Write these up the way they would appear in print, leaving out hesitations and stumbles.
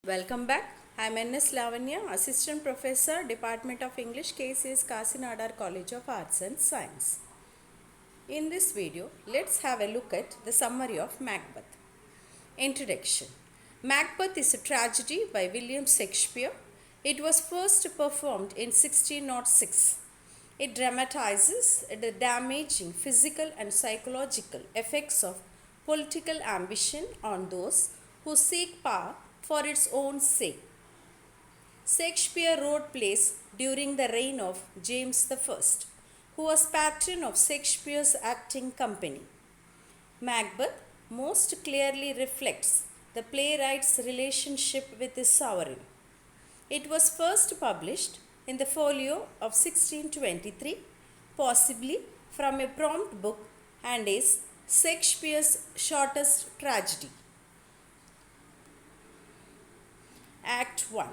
Welcome back. I am N.S. Lavanya, Assistant Professor, Department of English, KCS Kasinadar College of Arts and Science. In this video, let's have a look at the summary of Macbeth. Introduction. Macbeth is a tragedy by William Shakespeare. It was first performed in 1606. It dramatizes the damaging physical and psychological effects of political ambition on those who seek power for its own sake. Shakespeare wrote plays during the reign of James I, who was patron of Shakespeare's acting company. Macbeth most clearly reflects the playwright's relationship with his sovereign. It was first published in the folio of 1623, possibly from a prompt book, and is Shakespeare's shortest tragedy. Act 1.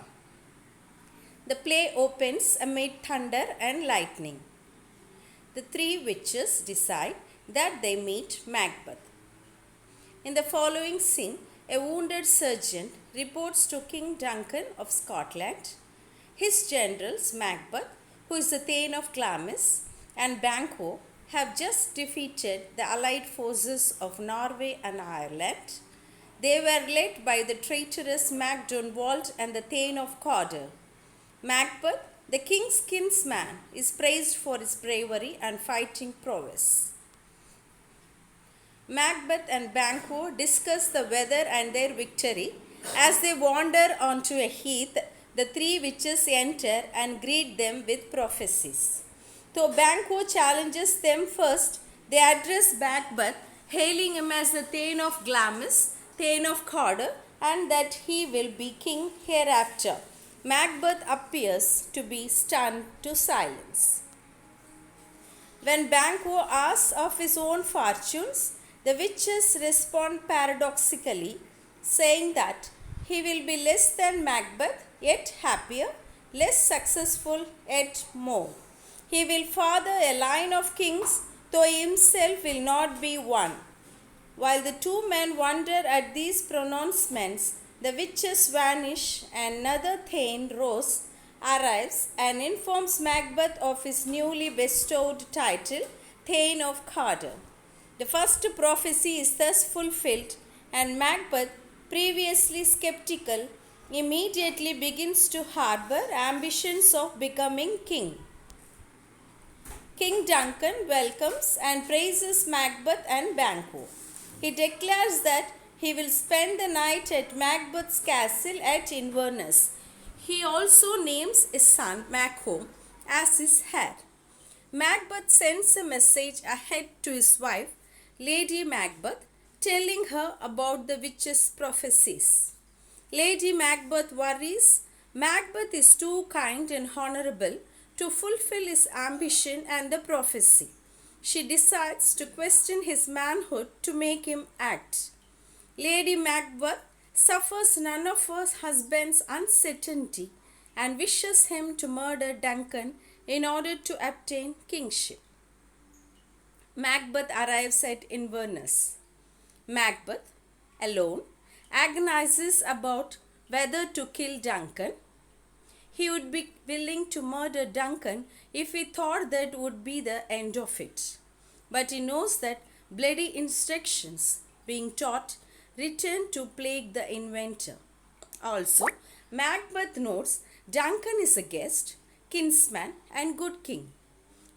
The play opens amid thunder and lightning. The three witches decide that they meet Macbeth. In the following scene, a wounded sergeant reports to King Duncan of Scotland. His generals, Macbeth, who is the Thane of Glamis, and Banquo have just defeated the allied forces of Norway and Ireland. They were led by the traitorous MacDonald and the Thane of Cawdor. Macbeth, the king's kinsman, is praised for his bravery and fighting prowess. Macbeth and Banquo discuss the weather and their victory. As they wander onto a heath, the three witches enter and greet them with prophecies. Though Banquo challenges them first, they address Macbeth, hailing him as the Thane of Glamis, Thane of Cawdor, and that he will be king hereafter. Macbeth appears to be stunned to silence. When Banquo asks of his own fortunes, the witches respond paradoxically, saying that he will be less than Macbeth, yet happier, less successful, yet more. He will father a line of kings, though he himself will not be one. While the two men wonder at these pronouncements, the witches vanish and another Thane, Rose, arrives and informs Macbeth of his newly bestowed title, Thane of Cawdor. The first prophecy is thus fulfilled, and Macbeth, previously skeptical, immediately begins to harbor ambitions of becoming king. King Duncan welcomes and praises Macbeth and Banquo. He declares that he will spend the night at Macbeth's castle at Inverness. He also names his son Macomb as his heir. Macbeth sends a message ahead to his wife, Lady Macbeth, telling her about the witches' prophecies. Lady Macbeth worries Macbeth is too kind and honorable to fulfill his ambition and the prophecy. She decides to question his manhood to make him act. Lady Macbeth suffers none of her husband's uncertainty and wishes him to murder Duncan in order to obtain kingship. Macbeth arrives at Inverness. Macbeth, alone, agonizes about whether to kill Duncan. He would be willing to murder Duncan if he thought that would be the end of it. But he knows that bloody instructions being taught return to plague the inventor. Also, Macbeth notes Duncan is a guest, kinsman, and good king.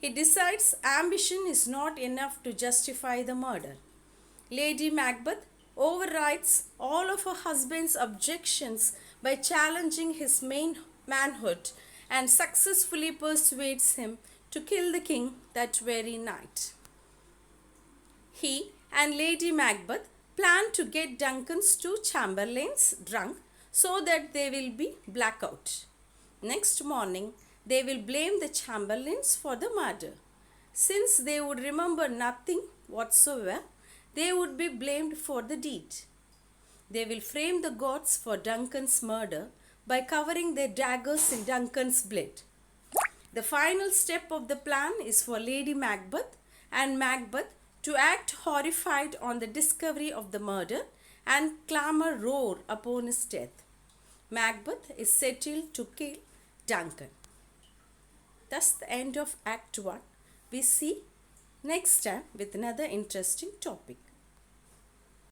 He decides ambition is not enough to justify the murder. Lady Macbeth overrides all of her husband's objections by challenging his manhood and successfully persuades him to kill the king that very night. He and Lady Macbeth plan to get Duncan's two chamberlains drunk so that they will be blackout. Next morning, they will blame the chamberlains for the murder. Since they would remember nothing whatsoever, they would be blamed for the deed. They will frame the gods for Duncan's murder by covering their daggers in Duncan's blood. The final step of the plan is for Lady Macbeth and Macbeth to act horrified on the discovery of the murder and clamor roar upon his death. Macbeth is settled to kill Duncan. That's the end of Act 1. We see next time with another interesting topic.